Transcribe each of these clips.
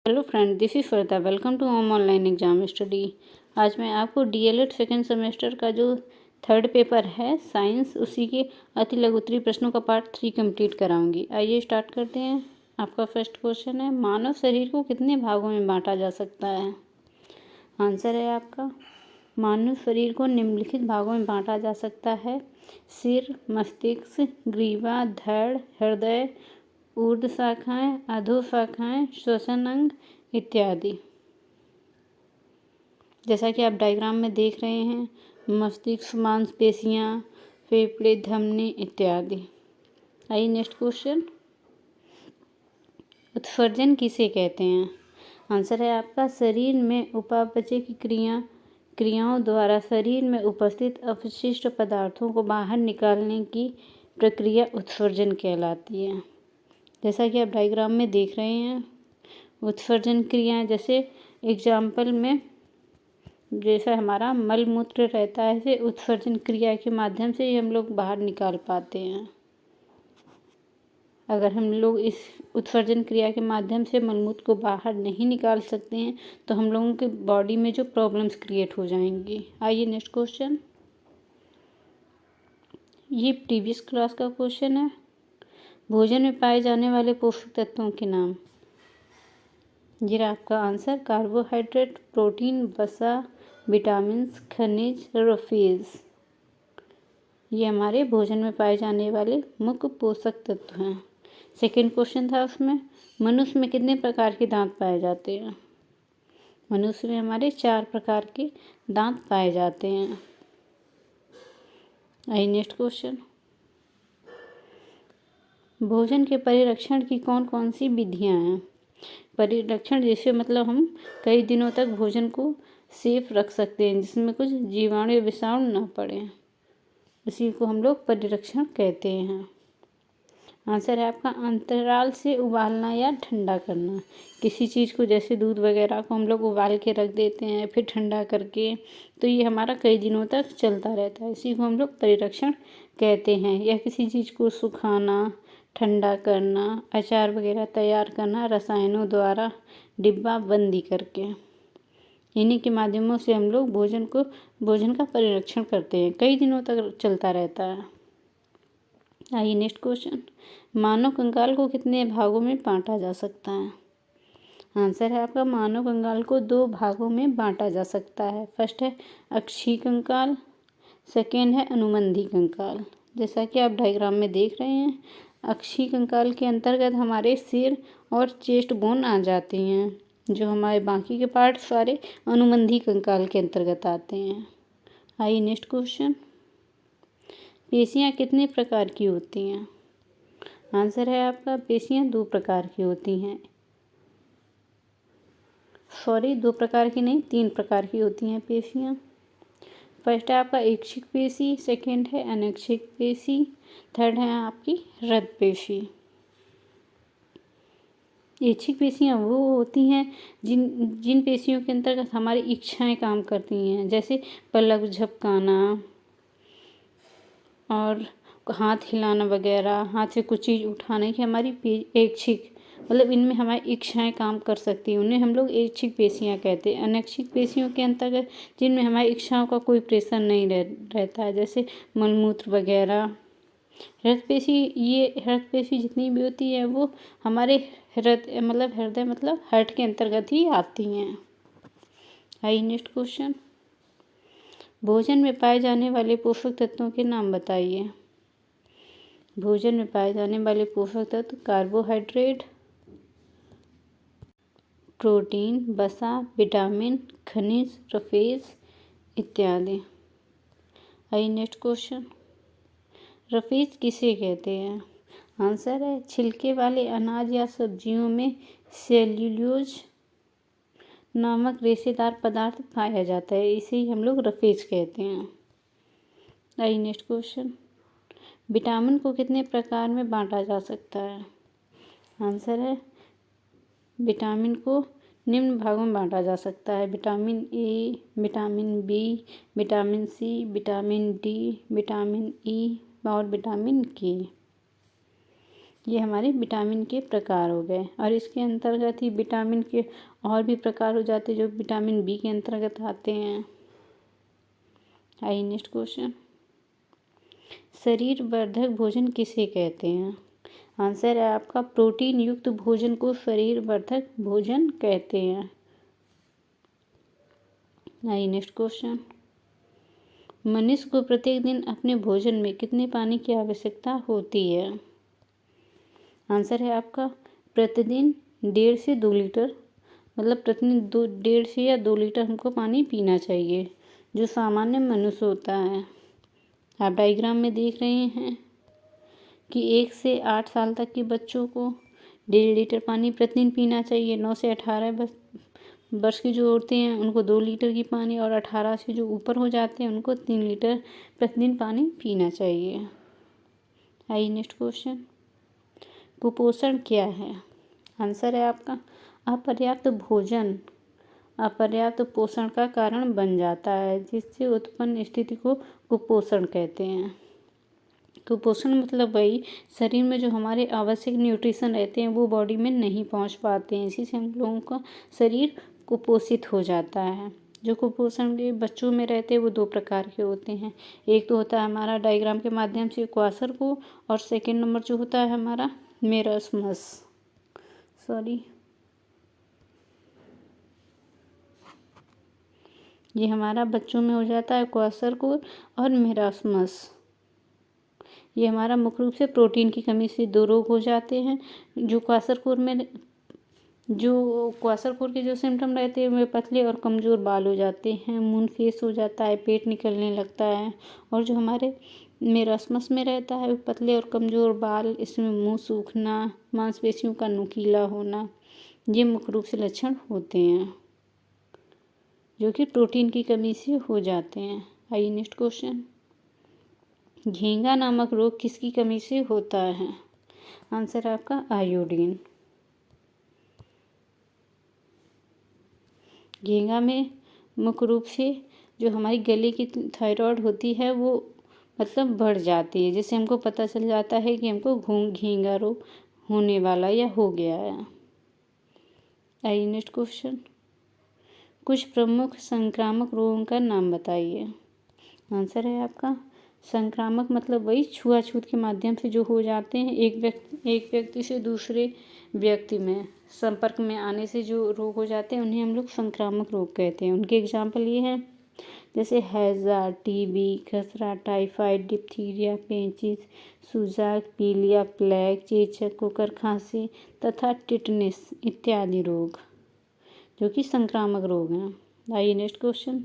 Hello friend, this is Shweta. Welcome to home online exam study. आज मैं आपको DElEd second semester का जो थर्ड पेपर है साइंस, उसी के अति लघुत्तरीय प्रश्नों का पार्ट 3 कंप्लीट कराऊंगी। आइए स्टार्ट करते हैं। आपका फर्स्ट क्वेश्चन है, मानव शरीर को कितने भागों में बांटा जा सकता है। आंसर है आपका, मानव शरीर को निम्नलिखित भागों में बांटा जा सकता है: सिर, मस्तिष्क, ग्रीवा, धड़, हृदय, ऊर्ध्व शाखाएं, अधो शाखाएं, श्वसन अंग इत्यादि। जैसा कि आप डायग्राम में देख रहे हैं, मस्तिष्क, मांसपेशियां, फेफड़े, धमनी इत्यादि। आइए नेक्स्ट क्वेश्चन, उत्सर्जन किसे कहते हैं। आंसर है आपका, शरीर में उपापचय की क्रियाओं द्वारा शरीर में उपस्थित अपशिष्ट पदार्थों को बाहर निकालने की प्रक्रिया उत्सर्जन कहलाती है। जैसा कि आप डायग्राम में देख रहे हैं, उत्सर्जन क्रियाएं जैसे एग्जाम्पल में जैसा हमारा मल मूत्र रहता है, इसे उत्सर्जन क्रिया के माध्यम से ही हम लोग बाहर निकाल पाते हैं। अगर हम लोग इस उत्सर्जन क्रिया के माध्यम से मलमूत्र को बाहर नहीं निकाल सकते हैं तो हम लोगों के बॉडी में जो प्रॉब्लम्स क्रिएट हो जाएंगी। आइए नेक्स्ट क्वेश्चन, ये प्रीवियस क्लास का क्वेश्चन है। भोजन में पाए जाने वाले पोषक तत्वों के नाम। ये आपका आंसर, कार्बोहाइड्रेट, प्रोटीन, वसा, विटामिन्स, खनिज, रफीज। ये हमारे भोजन में पाए जाने वाले मुख्य पोषक तत्व हैं। सेकंड क्वेश्चन था उसमें, मनुष्य में कितने प्रकार के दांत पाए जाते हैं। मनुष्य में हमारे 4 प्रकार के दांत पाए जाते हैं। आइए नेक्स्ट क्वेश्चन, भोजन के परिरक्षण की कौन कौन सी विधियां हैं। परिरक्षण जैसे मतलब हम कई दिनों तक भोजन को सेफ रख सकते हैं, जिसमें कुछ जीवाणु या विषाणु ना पड़े, इसी को हम लोग परिरक्षण कहते हैं। आंसर है आपका, अंतराल से उबालना या ठंडा करना। किसी चीज़ को जैसे दूध वगैरह को हम लोग उबाल के रख देते हैं फिर ठंडा करके, तो ये हमारा कई दिनों तक चलता रहता है, इसी को हम लोग परिरक्षण कहते हैं। या किसी चीज़ को सुखाना, ठंडा करना, अचार वगैरह तैयार करना रसायनों द्वारा डिब्बा बंदी करके, इन्हीं के माध्यमों से हम लोग भोजन का परिरक्षण करते हैं, कई दिनों तक चलता रहता है। आइए नेक्स्ट क्वेश्चन, मानव कंकाल को कितने भागों में बांटा जा सकता है। आंसर है आपका, मानव कंकाल को 2 भागों में बांटा जा सकता है। फर्स्ट है अक्षीय कंकाल, सेकेंड है अनुबंधी कंकाल। जैसा कि आप डायग्राम में देख रहे हैं, अक्षीय कंकाल के अंतर्गत हमारे सिर और चेस्ट बोन आ जाती हैं, जो हमारे बाकी के पार्ट सारे अनुबंधी कंकाल के अंतर्गत आते हैं। आइए नेक्स्ट क्वेश्चन, पेशियां कितने प्रकार की होती हैं। आंसर है आपका, पेशियां 2 प्रकार की होती हैं। 2 प्रकार की नहीं, 3 प्रकार की होती हैं पेशियां। फर्स्ट है आपका ऐच्छिक पेशी, सेकेंड है अनैच्छिक पेशी, थर्ड है आपकी हृदय पेशी। ऐच्छिक पेशियां वो होती हैं जिन पेशियों के अंतर्गत हमारी इच्छाएं काम करती हैं, जैसे पलक झपकाना और हाथ हिलाना वगैरह, हाथ से कुछ चीज़ उठाने की हमारी ऐच्छिक मतलब इनमें हमारी इच्छाएं काम कर सकती हैं, उन्हें हम लोग ऐच्छिक पेशियां कहते हैं। अनैच्छिक पेशियों के अंतर्गत जिनमें हमारी इच्छाओं का कोई प्रेशर नहीं रहता है, जैसे मलमूत्र वगैरह। हृदय पेशी जितनी भी होती है वो हमारे हृदय मतलब हार्ट के अंतर्गत ही आती हैं। आइए नेक्स्ट क्वेश्चन, भोजन में पाए जाने वाले पोषक तत्वों के नाम बताइए। भोजन में पाए जाने वाले पोषक तत्व, कार्बोहाइड्रेट, प्रोटीन, वसा, विटामिन, खनिज, रफेज इत्यादि। आइए नेक्स्ट क्वेश्चन, रफेज किसे कहते हैं। आंसर है, छिलके वाले अनाज या सब्जियों में सेल्यूलोज नामक रेशेदार पदार्थ पाया जाता है, इसे ही हम लोग रफेज कहते हैं। आइए नेक्स्ट क्वेश्चन, विटामिन को कितने प्रकार में बांटा जा सकता है। आंसर है, विटामिन को निम्न भागों में बांटा जा सकता है: vitamin A, vitamin B, vitamin C, vitamin D, vitamin E और विटामिन के। ये हमारे विटामिन के प्रकार हो गए। और इसके अंतर्गत ही विटामिन के और भी प्रकार हो जाते हैं जो विटामिन बी के अंतर्गत आते हैं। आइए नेक्स्ट क्वेश्चन, शरीर वर्धक भोजन किसे कहते हैं? आंसर है आपका प्रोटीन युक्त भोजन को शरीर वर्धक भोजन कहते हैं। आइए नेक्स्ट क्वेश्चन, मनुष्य को प्रत्येक दिन अपने भोजन में कितने पानी की आवश्यकता होती है? आंसर है आपका प्रतिदिन 1.5 से 2 लीटर, मतलब प्रतिदिन 1.5 से या 2 लीटर हमको पानी पीना चाहिए, जो सामान्य मनुष्य होता है। आप डायग्राम में देख रहे हैं कि 1 से 8 साल तक के बच्चों को 1.5 लीटर पानी प्रतिदिन पीना चाहिए। 9 से 18 वर्ष की जो औरतें हैं उनको 2 लीटर की पानी, और 18 से जो ऊपर हो जाते हैं उनको 3 लीटर प्रतिदिन पानी पीना चाहिए। आइए नेक्स्ट क्वेश्चन, कुपोषण क्या है? आंसर है आपका अपर्याप्त भोजन अपर्याप्त पोषण का कारण बन जाता है, जिससे उत्पन्न स्थिति को कुपोषण कहते हैं। कुपोषण मतलब वही शरीर में जो हमारे आवश्यक न्यूट्रिशन रहते हैं वो बॉडी में नहीं पहुंच पाते हैं, इसी से हम लोगों का शरीर कुपोषित हो जाता है। जो कुपोषण के बच्चों में रहते हैं वो 2 प्रकार के होते हैं। एक तो होता है हमारा डायग्राम के माध्यम से क्वाशरकोर, और सेकेंड नंबर जो होता है हमारा मेरास्मस। ये हमारा बच्चों में हो जाता है क्वाशरकोर और मेरास्मस। ये हमारा मुख्य रूप से प्रोटीन की कमी से 2 रोग हो जाते हैं। जो क्वाशरकोर के जो सिम्टम रहते हैं वे पतले और कमज़ोर बाल हो जाते हैं, मून फेस हो जाता है, पेट निकलने लगता है। और जो हमारे मेरास्मस में रहता है वो पतले और कमज़ोर बाल, इसमें मुंह सूखना, मांसपेशियों का नुकीला होना, ये मुख्य रूप से लक्षण होते हैं जो कि प्रोटीन की कमी से हो जाते हैं। आइए नेक्स्ट क्वेश्चन, घींगा नामक रोग किसकी कमी से होता है? आंसर है आपका आयोडीन। घींगा में मुख्य रूप से जो हमारी गले की थायराइड होती है वो मतलब बढ़ जाती है, जिससे हमको पता चल जाता है कि हमको घींगा रोग होने वाला या हो गया है। आइए नेक्स्ट क्वेश्चन, कुछ प्रमुख संक्रामक रोगों का नाम बताइए। आंसर है आपका संक्रामक मतलब वही छुआछूत के माध्यम से जो हो जाते हैं, एक व्यक्ति से दूसरे व्यक्ति में संपर्क में आने से जो रोग हो जाते हैं उन्हें हम लोग संक्रामक रोग कहते हैं। उनके एग्जाम्पल ये हैं जैसे हैजा, टीबी, खसरा, टाइफाइड, डिप्थीरिया, पेचिश, सुजाक, पीलिया, प्लेग, चेचक, कुकर खांसी तथा टिटनेस इत्यादि रोग जो कि संक्रामक रोग हैं। आइए नेक्स्ट क्वेश्चन,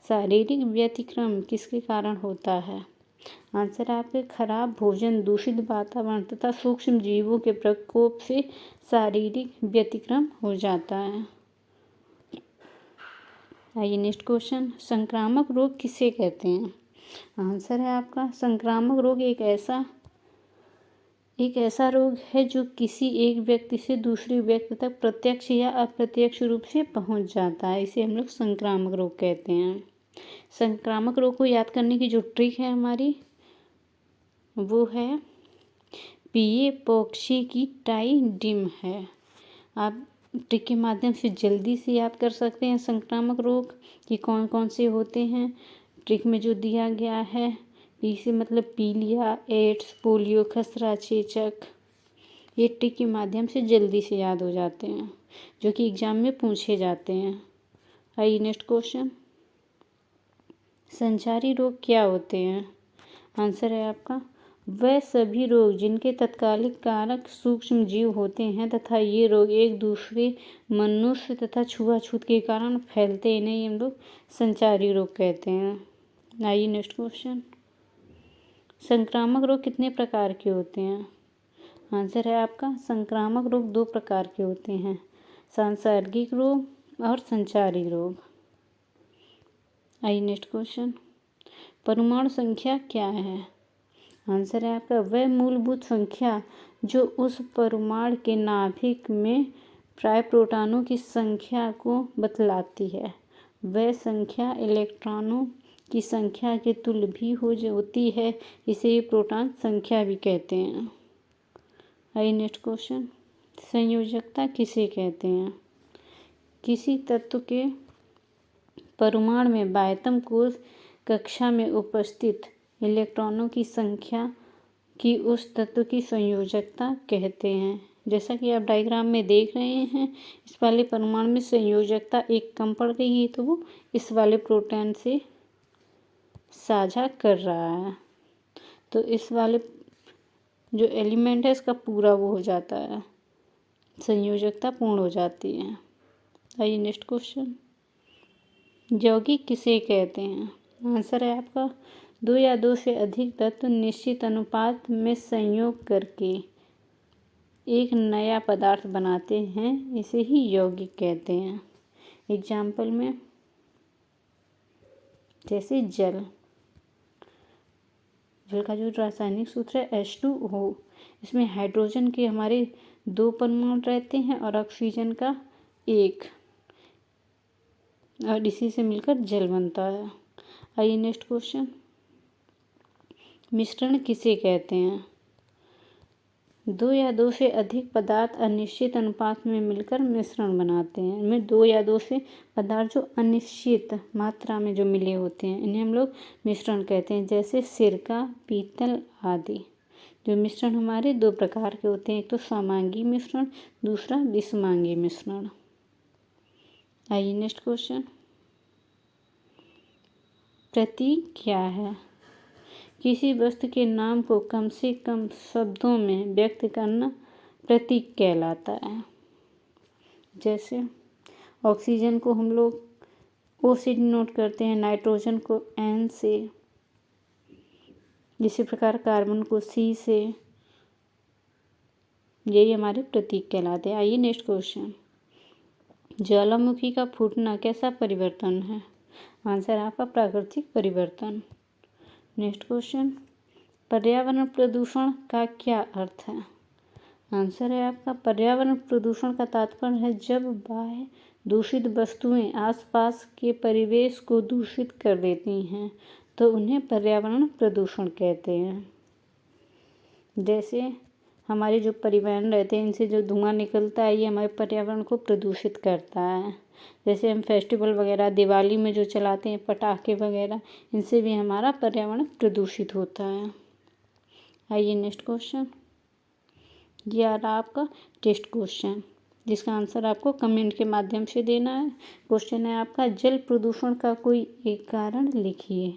शारीरिक व्यतिक्रम किसके कारण होता है? आंसर है आपके खराब भोजन, दूषित वातावरण तथा सूक्ष्म जीवों के प्रकोप से शारीरिक व्यतिक्रम हो जाता है। आइए नेक्स्ट क्वेश्चन, संक्रामक रोग किसे कहते हैं? आंसर है आपका संक्रामक रोग एक ऐसा रोग है जो किसी एक व्यक्ति से दूसरे व्यक्ति तक प्रत्यक्ष या अप्रत्यक्ष रूप से पहुंच जाता है, इसे हम लोग संक्रामक रोग कहते हैं। संक्रामक रोग को याद करने की जो ट्रिक है हमारी वो है पिएपॉक्सी की टाइडिम है। आप ट्रिक के माध्यम से जल्दी से याद कर सकते हैं संक्रामक रोग कि कौन कौन से होते हैं। ट्रिक में जो दिया गया है, पी से मतलब पीलिया, एड्स, पोलियो, खसरा, चेचक, ये ट्रिक के माध्यम से जल्दी से याद हो जाते हैं जो कि एग्जाम में पूछे जाते हैं। आइए नेक्स्ट क्वेश्चन, संचारी रोग क्या होते हैं? आंसर है आपका वह सभी रोग जिनके तत्कालिक कारक सूक्ष्म जीव होते हैं तथा ये रोग एक दूसरे मनुष्य तथा छुआछूत के कारण फैलते हैं, इन्हें हम लोग संचारी रोग कहते हैं। आइए नेक्स्ट क्वेश्चन, संक्रामक रोग कितने प्रकार के होते हैं? आंसर है आपका संक्रामक रोग 2 प्रकार के होते हैं, सांसर्गिक रोग और संचारी रोग। आइए नेक्स्ट क्वेश्चन, परमाणु संख्या क्या है? आंसर है आपका वह मूलभूत संख्या जो उस परमाणु के नाभिक में प्राय प्रोटॉनों की संख्या को बतलाती है। वह संख्या इलेक्ट्रॉनों की संख्या के तुल्य भी होती है, इसे प्रोटॉन संख्या भी कहते हैं। आइए नेक्स्ट क्वेश्चन, संयोजकता किसे कहते हैं? किसी तत्व के परमाणु में बाह्यतम कोश कक्षा में उपस्थित इलेक्ट्रॉनों की संख्या की उस तत्व की संयोजकता कहते हैं। जैसा कि आप डायग्राम में देख रहे हैं, इस वाले परमाणु में संयोजकता एक कम पड़ गई है तो वो इस वाले प्रोटॉन से साझा कर रहा है, तो इस वाले जो एलिमेंट है इसका पूरा वो हो जाता है, संयोजकता पूर्ण हो जाती है। आइए नेक्स्ट क्वेश्चन, यौगिक किसे कहते हैं? आंसर है आपका, दो या दो से अधिक तत्व निश्चित अनुपात में संयोग करके एक नया पदार्थ बनाते हैं, इसे ही यौगिक कहते हैं। एग्जाम्पल में जैसे जल का जो रासायनिक सूत्र है H2O, इसमें हाइड्रोजन के हमारे 2 परमाणु रहते हैं और ऑक्सीजन का 1, और इसी से मिलकर जल बनता है। आइए नेक्स्ट क्वेश्चन, मिश्रण किसे कहते हैं? दो या दो से अधिक पदार्थ अनिश्चित अनुपात में मिलकर मिश्रण बनाते हैं। इनमें 2 या 2 से पदार्थ जो अनिश्चित मात्रा में जो मिले होते हैं इन्हें हम लोग मिश्रण कहते हैं, जैसे सिरका, पीतल आदि। जो मिश्रण हमारे 2 प्रकार के होते हैं, एक तो समांगी मिश्रण, दूसरा विषमांगी मिश्रण। आइए नेक्स्ट क्वेश्चन, प्रतीक क्या है? किसी वस्तु के नाम को कम से कम शब्दों में व्यक्त करना प्रतीक कहलाता है। जैसे ऑक्सीजन को हम लोग O से डिनोट करते हैं, नाइट्रोजन को N से, इसी प्रकार कार्बन को C से, यही हमारे प्रतीक कहलाते हैं। आइए नेक्स्ट क्वेश्चन, ज्वालामुखी का फूटना कैसा परिवर्तन है? आंसर आपका प्राकृतिक परिवर्तन। नेक्स्ट क्वेश्चन, पर्यावरण प्रदूषण का क्या अर्थ है? आंसर है आपका, पर्यावरण प्रदूषण का तात्पर्य है जब बाह्य दूषित वस्तुएं आसपास के परिवेश को दूषित कर देती हैं तो उन्हें पर्यावरण प्रदूषण कहते हैं। जैसे हमारे जो परिवहन रहते हैं इनसे जो धुआं निकलता है ये हमारे पर्यावरण को प्रदूषित करता है। जैसे हम फेस्टिवल वगैरह दिवाली में जो चलाते हैं पटाखे वगैरह, इनसे भी हमारा पर्यावरण प्रदूषित होता है। आइए नेक्स्ट क्वेश्चन, ये आ रहा आपका टेस्ट क्वेश्चन जिसका आंसर आपको कमेंट के माध्यम से देना है। क्वेश्चन है आपका, जल प्रदूषण का कोई एक कारण लिखिए।